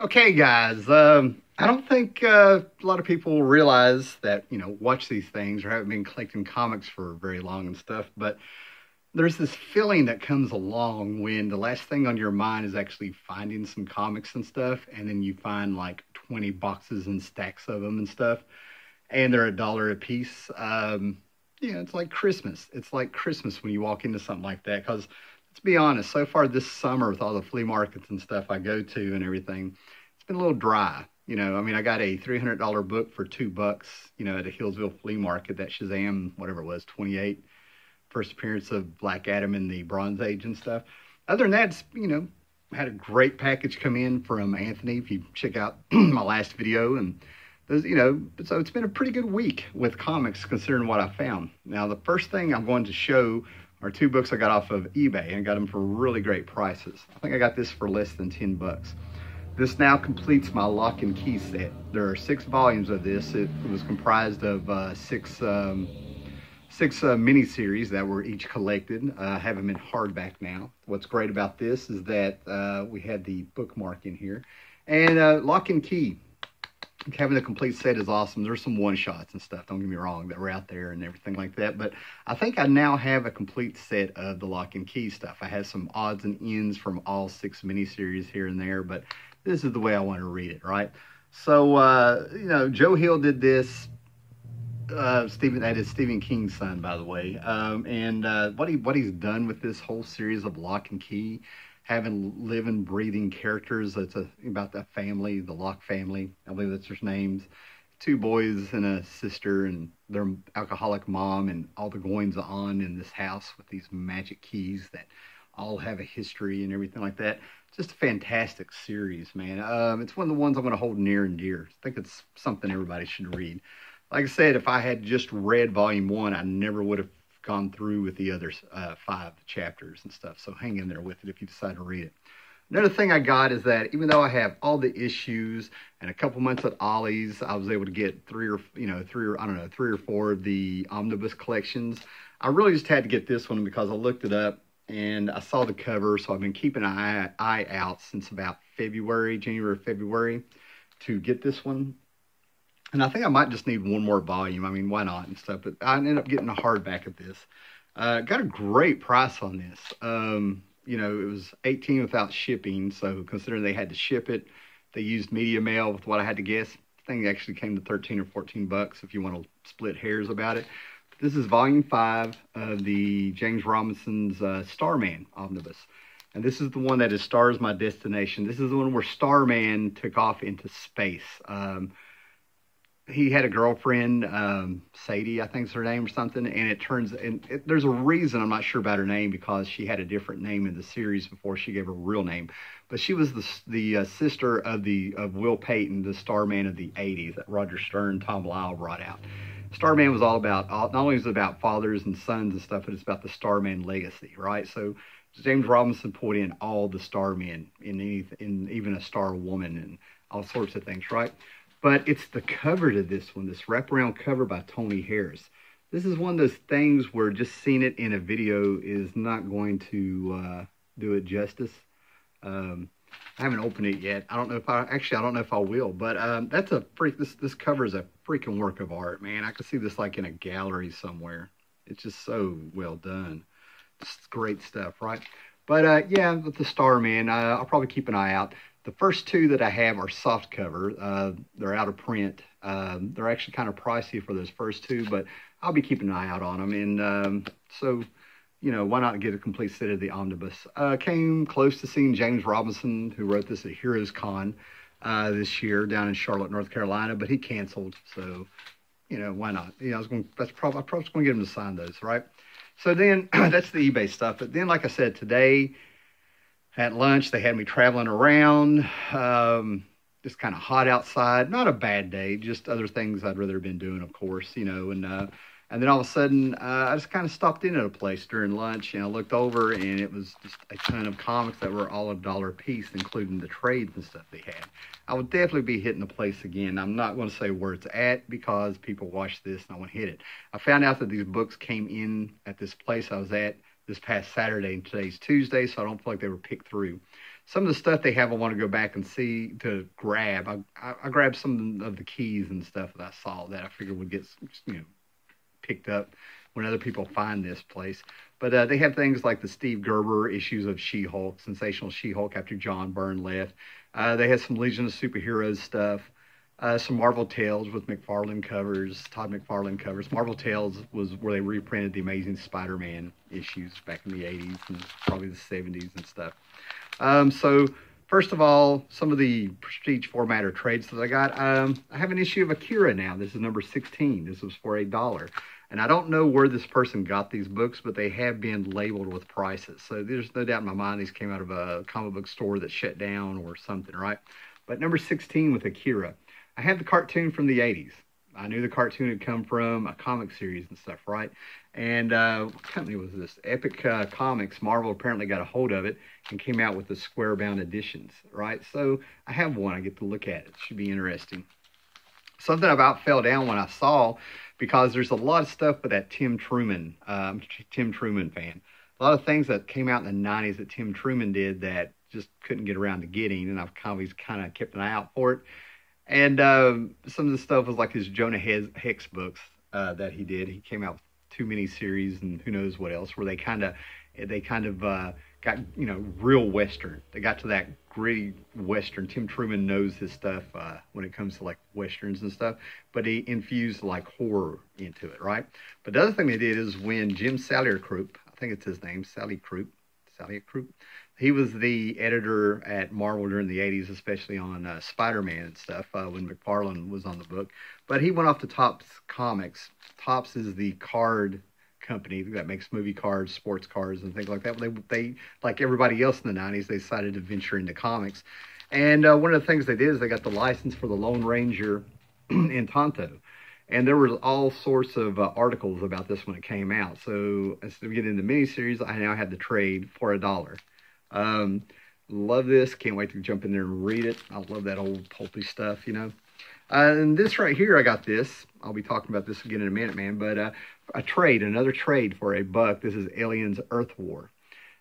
Okay, guys. I don't think a lot of people realize that, watch these things or haven't been collecting comics for very long and stuff. But there's this feeling that comes along when the last thing on your mind is actually finding some comics and stuff. And then you find like 20 boxes and stacks of them and stuff. And they're $1 a piece. It's like Christmas. It's like Christmas when you walk into something like that. Because let's be honest, so far this summer with all the flea markets and stuff I go to and everything, it's been a little dry. I got a $300 book for $2, at a Hillsville flea market, that Shazam, whatever it was, 28, first appearance of Black Adam in the Bronze Age and stuff. Other than that, had a great package come in from Anthony. If you check out my last video, and there's, so it's been a pretty good week with comics considering what I found. Now, the first thing I'm going to show are 2 books I got off of eBay and got them for really great prices. I think I got this for less than $10. This now completes my Lock and Key set. There are 6 volumes of this. It was comprised of six miniseries that were each collected. I have them in hardback now. What's great about this is that we had the bookmark in here. And Lock and Key, having the complete set is awesome. There's some one-shots and stuff, don't get me wrong, that were out there and everything like that. But I think I now have a complete set of the Lock and Key stuff. I have some odds and ends from all 6 miniseries here and there, but this is the way I want to read it, right? So, Joe Hill did this. That is Stephen King's son, by the way. What he's done with this whole series of Lock and Key, having living, breathing characters. It's about that family, the Locke family. I believe that's their names. 2 boys and a sister and their alcoholic mom, and all the goings on in this house with these magic keys that all have a history and everything like that. Just a fantastic series, man. It's one of the ones I'm going to hold near and dear. I think it's something everybody should read. Like I said, if I had just read volume 1, I never would have gone through with the other 5 chapters and stuff. So hang in there with it if you decide to read it. Another thing I got is that even though I have all the issues and a couple months at Ollie's, I was able to get 3 or 4 of the omnibus collections. I really just had to get this one because I looked it up and I saw the cover. So I've been keeping an eye out since about January, February, to get this one. And I think I might just need 1 more volume. I mean, why not and stuff. But I ended up getting a hardback of this. Got a great price on this. It was $18 without shipping. So considering they had to ship it, they used media mail with what I had to guess. The thing actually came to $13 or $14 if you want to split hairs about it. This is volume 5 of the James Robinson's Starman omnibus. And this is the one that is Star is My Destination. This is the one where Starman took off into space. He had a girlfriend, Sadie, I think is her name or something, and there's a reason I'm not sure about her name because she had a different name in the series before she gave her real name. But she was the sister of Will Payton, the Starman of the 80s that Roger Stern, Tom Lyle brought out. Starman was all about, not only was it about fathers and sons and stuff, but it's about the Starman legacy, right? So James Robinson put in all the Starmen in even a Star Woman and all sorts of things, right? But it's the cover to this one, this wraparound cover by Tony Harris. This is one of those things where just seeing it in a video is not going to do it justice. I haven't opened it yet. I don't know if I will. But this cover is a freaking work of art, man. I could see this like in a gallery somewhere. It's just so well done. Just great stuff, right? But yeah, with the Starman, I'll probably keep an eye out. The first 2 that I have are soft cover. They're out of print. They're actually kind of pricey for those first 2, but I'll be keeping an eye out on them. And so, why not get a complete set of the omnibus? Came close to seeing James Robinson, who wrote this at Heroes Con this year down in Charlotte, North Carolina, but he canceled. So, why not? I was probably going to get him to sign those, right? So then that's the eBay stuff. But then, like I said, today, at lunch, they had me traveling around, just kind of hot outside. Not a bad day, just other things I'd rather have been doing, of course, and then all of a sudden, I just kind of stopped in at a place during lunch, and I looked over, and it was just a ton of comics that were all $1 a piece, including the trades and stuff they had. I would definitely be hitting the place again. I'm not going to say where it's at because people watch this, and I want to hit it. I found out that these books came in at this place I was at this past Saturday, and today's Tuesday, so I don't feel like they were picked through. some of the stuff they have I want to go back and see to grab. I grabbed some of the keys and stuff that I saw that I figured would get, picked up when other people find this place. But they have things like the Steve Gerber issues of She-Hulk, Sensational She-Hulk after John Byrne left. They had some Legion of Superheroes stuff. Some Marvel Tales with McFarlane covers, Todd McFarlane covers. Marvel Tales was where they reprinted the Amazing Spider-Man issues back in the 80s and probably the 70s and stuff. So first of all, some of the prestige formatter trades that I got. I have an issue of Akira now. This is number 16. This was for $1. And I don't know where this person got these books, but they have been labeled with prices. So there's no doubt in my mind these came out of a comic book store that shut down or something, right? But number 16 with Akira. I have the cartoon from the 80s. I knew the cartoon had come from a comic series and stuff, right? And what company was this? Epic Comics. Marvel apparently got a hold of it and came out with the square-bound editions, right? So I have one. I get to look at it. Should be interesting. Something about fell down when I saw, because there's a lot of stuff with that Tim Truman fan. A lot of things that came out in the 90s that Tim Truman did that just couldn't get around to getting, and I've always kind of kept an eye out for it. And some of the stuff was like his Jonah Hex books that he did. He came out with 2 miniseries and who knows what else, where they kind of got, real Western. They got to that gritty Western. Tim Truman knows his stuff when it comes to like Westerns and stuff, but he infused like horror into it, right? But the other thing they did is when Jim Salicrup, I think it's his name, Salicrup, he was the editor at Marvel during the 80s, especially on Spider-Man and stuff, when McFarlane was on the book. But he went off to Topps Comics. Topps is the card company that makes movie cards, sports cards, and things like that. They like everybody else in the 90s, they decided to venture into comics. And one of the things they did is they got the license for the Lone Ranger in Tonto. And there was all sorts of articles about this when it came out. So instead of getting the miniseries, I now had the trade for $1. Love this. Can't wait to jump in there and read it. I love that old pulpy stuff, And this right here, I got this. I'll be talking about this again in a minute, man. But another trade for $1. This is Aliens Earth War.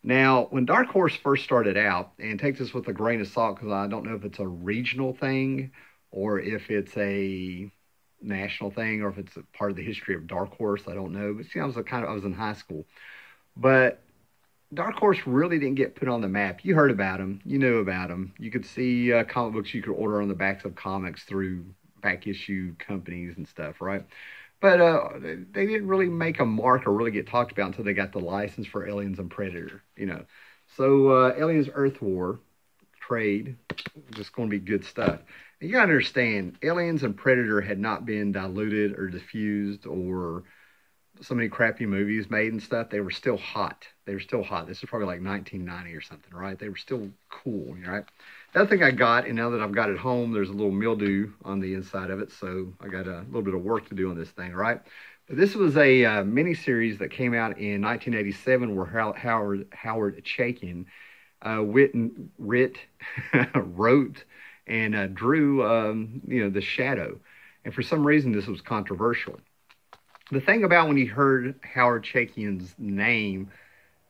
Now, when Dark Horse first started out, and take this with a grain of salt because I don't know if it's a regional thing or if it's a national thing or if it's a part of the history of Dark Horse, I don't know. But see, I was in high school. But Dark Horse really didn't get put on the map. You heard about them. You knew about them. You could see comic books you could order on the backs of comics through back issue companies and stuff, right? But they didn't really make a mark or really get talked about until they got the license for Aliens and Predator, So Aliens Earth War trade, just going to be good stuff. And you got to understand, Aliens and Predator had not been diluted or diffused or so many crappy movies made and stuff. They were still hot. This is probably like 1990 or something, right? They were still cool, right? The other thing I got, and now that I've got it home, there's a little mildew on the inside of it, so I got a little bit of work to do on this thing, right? But this was a mini-series that came out in 1987 where Howard Chaykin wrote and drew, The Shadow. And for some reason, this was controversial. The thing about when you heard Howard Chaykin's name,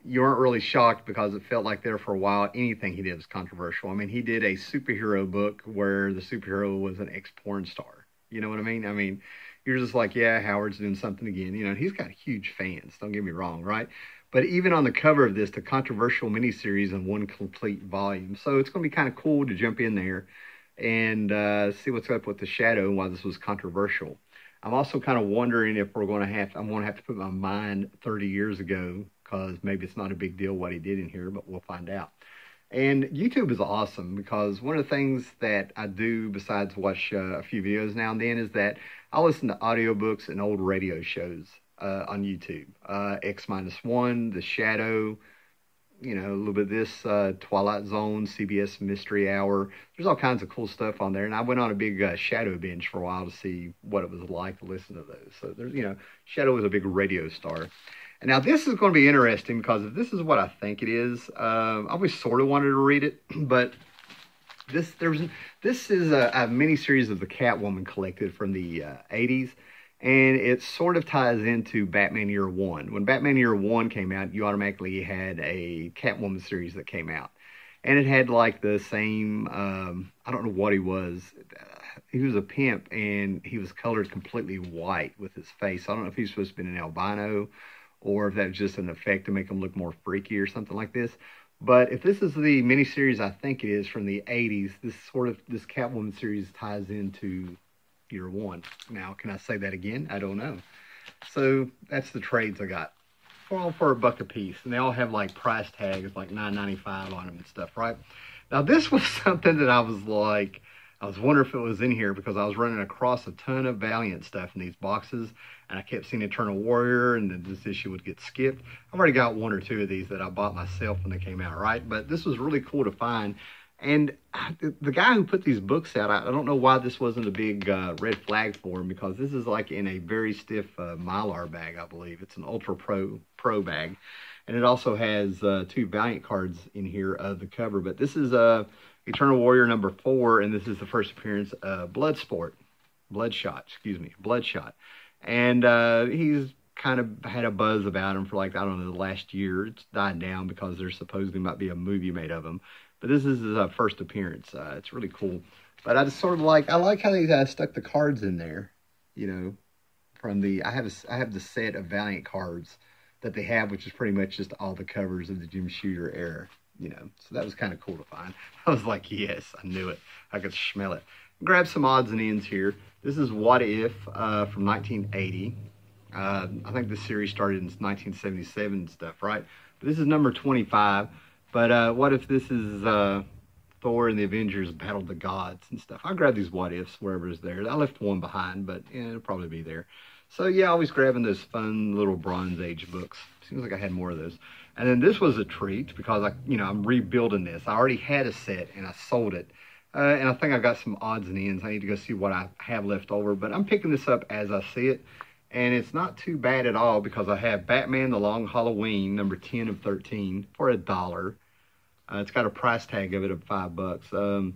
you weren't really shocked because it felt like there for a while anything he did was controversial. I mean, he did a superhero book where the superhero was an ex-porn star. You know what I mean? I mean, you're just like, yeah, Howard's doing something again. He's got huge fans, don't get me wrong, right? But even on the cover of this, the controversial miniseries in one complete volume. So it's going to be kind of cool to jump in there and see what's up with The Shadow and why this was controversial. I'm also kind of wondering if I'm going to have to put my mind 30 years ago, because maybe it's not a big deal what he did in here, but we'll find out. And YouTube is awesome because one of the things that I do besides watch a few videos now and then is that I listen to audiobooks and old radio shows on YouTube. X-1, The Shadow, a little bit of this, Twilight Zone, CBS Mystery Hour. There's all kinds of cool stuff on there. And I went on a big Shadow binge for a while to see what it was like to listen to those. So there's, Shadow was a big radio star. And now this is going to be interesting because if this is what I think it is, I always sort of wanted to read it, but this is a mini-series of the Catwoman collected from the 80s. And it sort of ties into Batman Year One. When Batman Year One came out, you automatically had a Catwoman series that came out. And it had like the same, I don't know what he was. He was a pimp, and he was colored completely white with his face. I don't know if he's supposed to be an albino or if that was just an effect to make him look more freaky or something like this. But if this is the miniseries, I think it is, from the 80s, this Catwoman series ties into year one. Now, can I say that again? I don't know. So that's the trades I got. All for a buck a piece. And they all have like price tags, like $9.95 on them and stuff, right? Now, this was something that I was like, I was wondering if it was in here because I was running across a ton of Valiant stuff in these boxes, and I kept seeing Eternal Warrior, and then this issue would get skipped. I've already got one or two of these that I bought myself when they came out, right? But this was really cool to find. And the guy who put these books out, I don't know why this wasn't a big red flag for him, because this is like in a very stiff Mylar bag, I believe. It's an Ultra Pro bag. And it also has two Valiant cards in here of the cover. But this is Eternal Warrior number 4, and this is the first appearance of Bloodshot. And he's kind of had a buzz about him for like, I don't know, the last year. It's died down because there supposedly might be a movie made of him. But this is his first appearance. It's really cool. But I just sort of like, I like how they stuck the cards in there, you know, from I have the set of Valiant cards that they have, which is pretty much just all the covers of the Jim Shooter era, you know. So that was kind of cool to find. I was like, yes, I knew it. I could smell it. Grab some odds and ends here. This is What If from 1980. I think this series started in 1977 and stuff, right? But this is number 25. But what if this is Thor and the Avengers Battle of the Gods and stuff? I'll grab these What Ifs wherever it's there. I left one behind, but yeah, it'll probably be there. So yeah, always grabbing those fun little Bronze Age books. Seems like I had more of those. And then this was a treat because I'm rebuilding this. I already had a set and I sold it. And I think I got some odds and ends. I need to go see what I have left over. But I'm picking this up as I see it. And it's not too bad at all because I have Batman The Long Halloween, number 10 of 13, for $1. It's got a price tag of it of $5.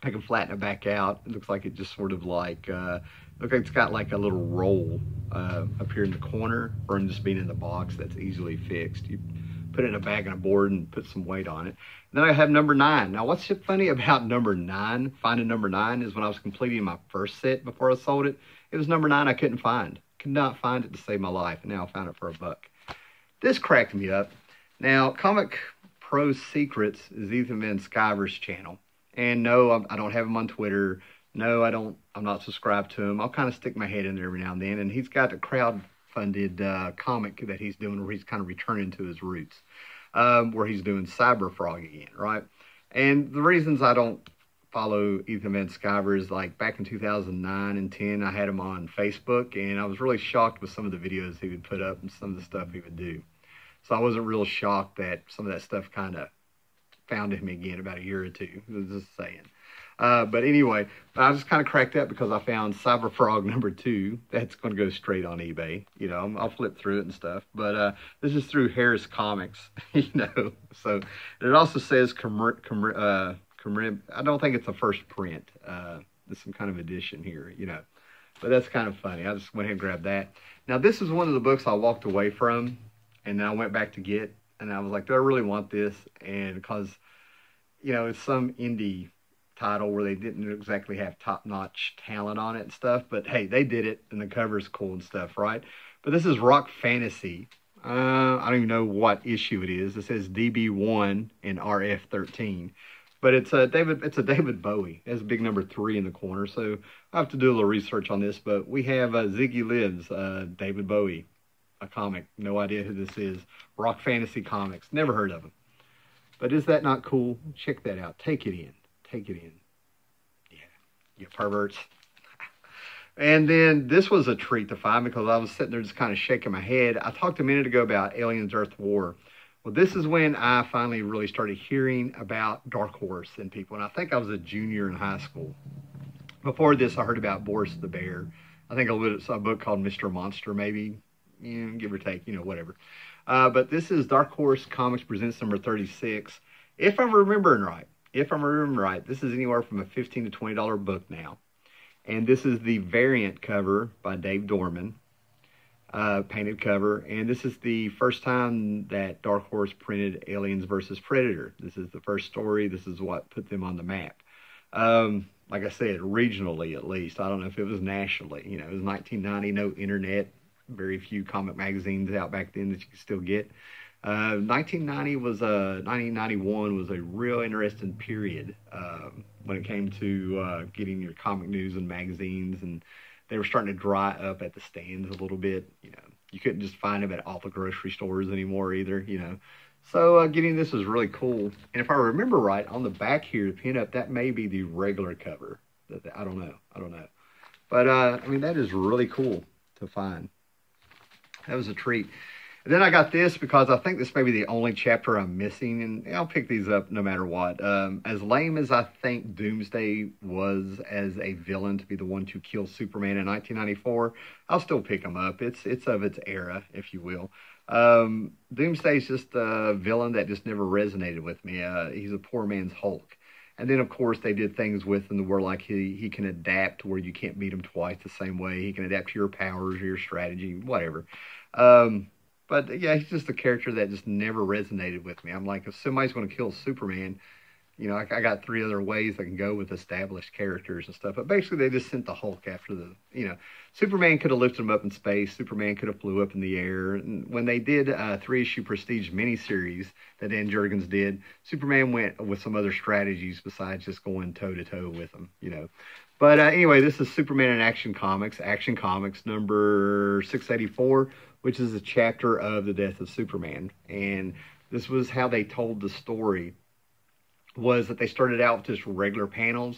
I can flatten it back out. It looks like it just sort of like, look like it's got like a little roll up here in the corner, from just being in the box that's easily fixed. You put it in a bag and a board and put some weight on it. And then I have number 9. Now, what's funny about number 9, finding number 9, is when I was completing my first set before I sold it, it was number 9 I couldn't find. Could not find it to save my life, and now I found it for $1. This cracked me up. Now, Comic Pro Secrets is Ethan Van Sciver's channel. And no, I don't have him on Twitter. No, I'm not subscribed to him. I'll kind of stick my head in there every now and then. And he's got a crowd-funded comic that he's doing where he's kind of returning to his roots. Where he's doing Cyber Frog again, right? And the reasons I don't follow Ethan Van Sciver is like back in 2009 and 10, I had him on Facebook. And I was really shocked with some of the videos he would put up and some of the stuff he would do. So I wasn't real shocked that some of that stuff kind of found him again about a year or two. I was just saying. But anyway, I just kind of cracked up because I found Cyber Frog number 2. That's going to go straight on eBay. You know, I'll flip through it and stuff. But this is through Harris Comics, you know. So it also says, I don't think it's a first print. There's some kind of edition here, you know. But that's kind of funny. I just went ahead and grabbed that. Now, this is one of the books I walked away from. And then I went back to get, and I was like, do I really want this? And because, you know, it's some indie title where they didn't exactly have top-notch talent on it and stuff. But, hey, they did it, and the cover's cool and stuff, right? But this is Rock Fantasy. I don't even know what issue it is. It says DB1 and RF13. But it's a David Bowie. It has a big number 3 in the corner. So I have to do a little research on this. But we have Ziggy Lives, David Bowie. A comic. No idea who this is. Rock Fantasy Comics. Never heard of him. But is that not cool? Check that out. Take it in. Take it in. Yeah. You perverts. And then this was a treat to find because I was sitting there just kind of shaking my head. I talked a minute ago about Aliens Earth War. Well, this is when I finally really started hearing about Dark Horse and people. And I think I was a junior in high school. Before this, I heard about Boris the Bear. I think I read a book called Mr. Monster, maybe. Yeah, give or take, you know, whatever. But this is Dark Horse Comics Presents number 36. If I'm remembering right, this is anywhere from a $15 to $20 book now. And this is the variant cover by Dave Dorman. painted cover. And this is the first time that Dark Horse printed Aliens versus Predator. This is the first story. This is what put them on the map. Like I said, regionally at least. I don't know if it was nationally. You know, it was 1990, no internet, very few comic magazines out back then that you could still get. 1991 was a real interesting period when it came to getting your comic news and magazines, and they were starting to dry up at the stands a little bit. You know, you couldn't just find them at all the grocery stores anymore either. You know, so getting this was really cool. And if I remember right, on the back here, the pinup, that may be the regular cover. I don't know. But I mean, that is really cool to find. That was a treat. And then I got this because I think this may be the only chapter I'm missing, and I'll pick these up no matter what. As lame as I think Doomsday was as a villain to be the one to kill Superman in 1994, I'll still pick him up. It's of its era, if you will. Doomsday's just a villain that just never resonated with me. He's a poor man's Hulk. And then, of course, they did things with him where, like, he can adapt to where you can't beat him twice the same way. He can adapt to your powers, your strategy, whatever. But yeah, he's just a character that just never resonated with me. I'm like, if somebody's going to kill Superman, you know, I got 3 other ways I can go with established characters and stuff. But basically, they just sent the Hulk after the, you know, Superman could have lifted him up in space. Superman could have flew up in the air. And when they did a 3-issue Prestige miniseries that Dan Jurgens did, Superman went with some other strategies besides just going toe-to-toe with him, you know. But anyway, this is Superman in Action Comics number 684, which is a chapter of the death of Superman. And this was how they told the story, was that they started out with just regular panels,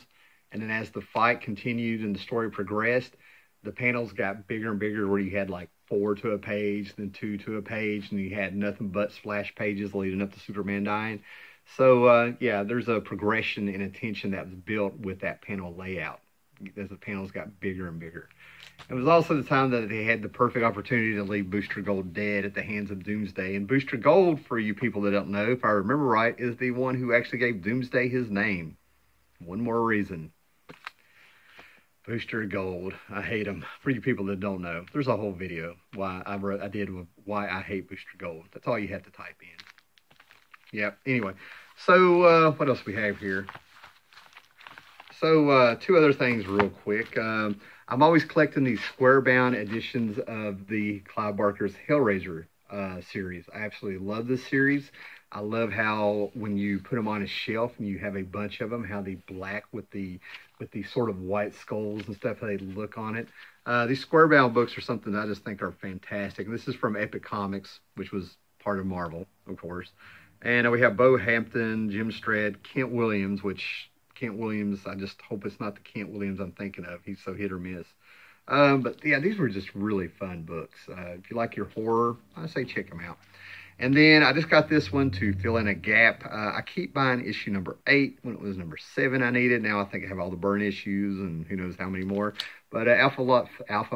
and then as the fight continued and the story progressed, the panels got bigger and bigger, where you had like 4 to a page, then 2 to a page, and you had nothing but splash pages leading up to Superman dying. So, yeah, there's a progression and attention that was built with that panel layout as the panels got bigger and bigger. It was also the time that they had the perfect opportunity to leave Booster Gold dead at the hands of Doomsday. And Booster Gold, for you people that don't know, if I remember right, is the one who actually gave Doomsday his name. One more reason. Booster Gold. I hate him. For you people that don't know, there's a whole video why I did with why I hate Booster Gold. That's all you have to type in. Yep. Anyway, so what else we have here? So 2 other things real quick. I'm always collecting these square-bound editions of the Clive Barker's Hellraiser series. I absolutely love this series. I love how when you put them on a shelf and you have a bunch of them, how they black with the sort of white skulls and stuff, how they look on it. These square-bound books are something that I just think are fantastic. And this is from Epic Comics, which was part of Marvel, of course. And we have Bo Hampton, Jim Strad, Kent Williams, which... Kent Williams, I just hope it's not the Kent Williams I'm thinking of. He's so hit or miss. But yeah, these were just really fun books. If you like your horror, I say check them out. And then I just got this one to fill in a gap. I keep buying issue number 8 when it was number 7 I needed. Now I think I have all the burn issues and who knows how many more. But Alpha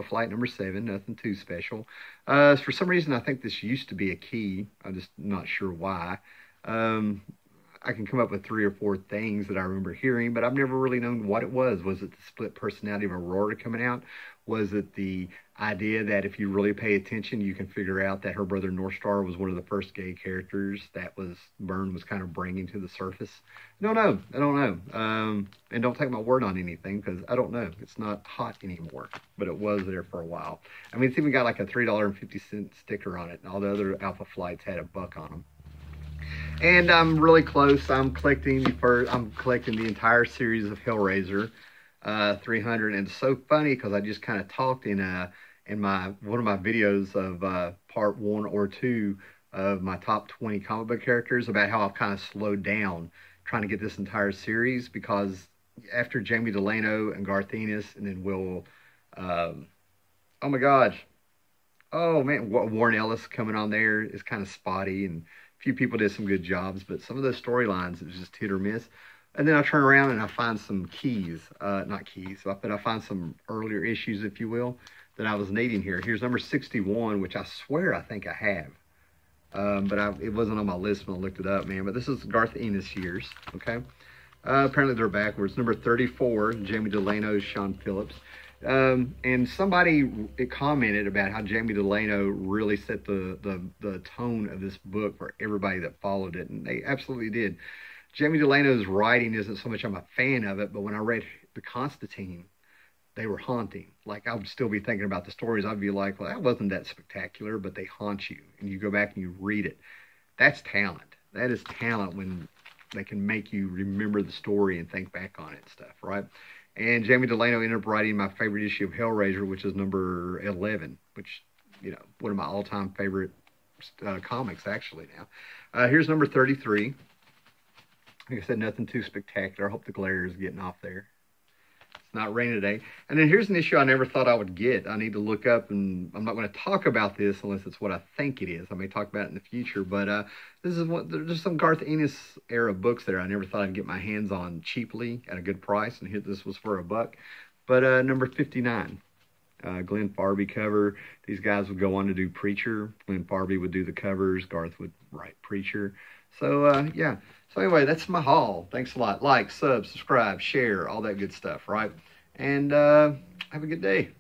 Flight number 7, nothing too special. For some reason, I think this used to be a key. I'm just not sure why. I can come up with 3 or 4 things that I remember hearing, but I've never really known what it was. Was it the split personality of Aurora coming out? Was it the idea that if you really pay attention, you can figure out that her brother Northstar was one of the first gay characters that Byrne was kind of bringing to the surface? I don't know. And don't take my word on anything, because I don't know. It's not hot anymore, but it was there for a while. I mean, it's even got like a $3.50 sticker on it, and all the other Alpha Flights had $1 on them. And I'm really close. I'm collecting the entire series of Hellraiser 300, and it's so funny because I just kind of talked in one of my videos of part 1 or 2 of my top 20 comic book characters about how I've kind of slowed down trying to get this entire series, because after Jamie Delano and Garth Ennis and then oh my gosh, oh man, Warren Ellis coming on there is kind of spotty, and few people did some good jobs, but some of those storylines, it was just hit or miss. And then I turn around and I find some not keys, but I find some earlier issues, if you will, that I was needing here. Here's number 61, which I swear I think I have. But it wasn't on my list when I looked it up, man. But this is Garth Ennis years, okay? Apparently they're backwards. Number 34, Jamie Delano, Sean Phillips. And somebody commented about how Jamie Delano really set the tone of this book for everybody that followed it, and they absolutely did. Jamie Delano's writing isn't so much I'm a fan of it, but when I read The Constantine, they were haunting. Like, I would still be thinking about the stories. I'd be like, well, that wasn't that spectacular, but they haunt you, and you go back and you read it. That's talent. That is talent when they can make you remember the story and think back on it and stuff, right? And Jamie Delano ended up writing my favorite issue of Hellraiser, which is number 11, which, one of my all-time favorite comics, actually, now. Here's number 33. Like I said, nothing too spectacular. I hope the glare is getting off there. It's not raining today. And then here's an issue I never thought I would get. I need to look up, and I'm not going to talk about this unless it's what I think it is. I may talk about it in the future, but this is there's some Garth Ennis era books there I never thought I'd get my hands on cheaply at a good price, and here this was for $1. But number 59, Glenn Farby cover. These guys would go on to do Preacher. Glenn Farby would do the covers. Garth would write Preacher. So, yeah. So anyway, that's my haul. Thanks a lot. Like, sub, subscribe, share, all that good stuff, right? And have a good day.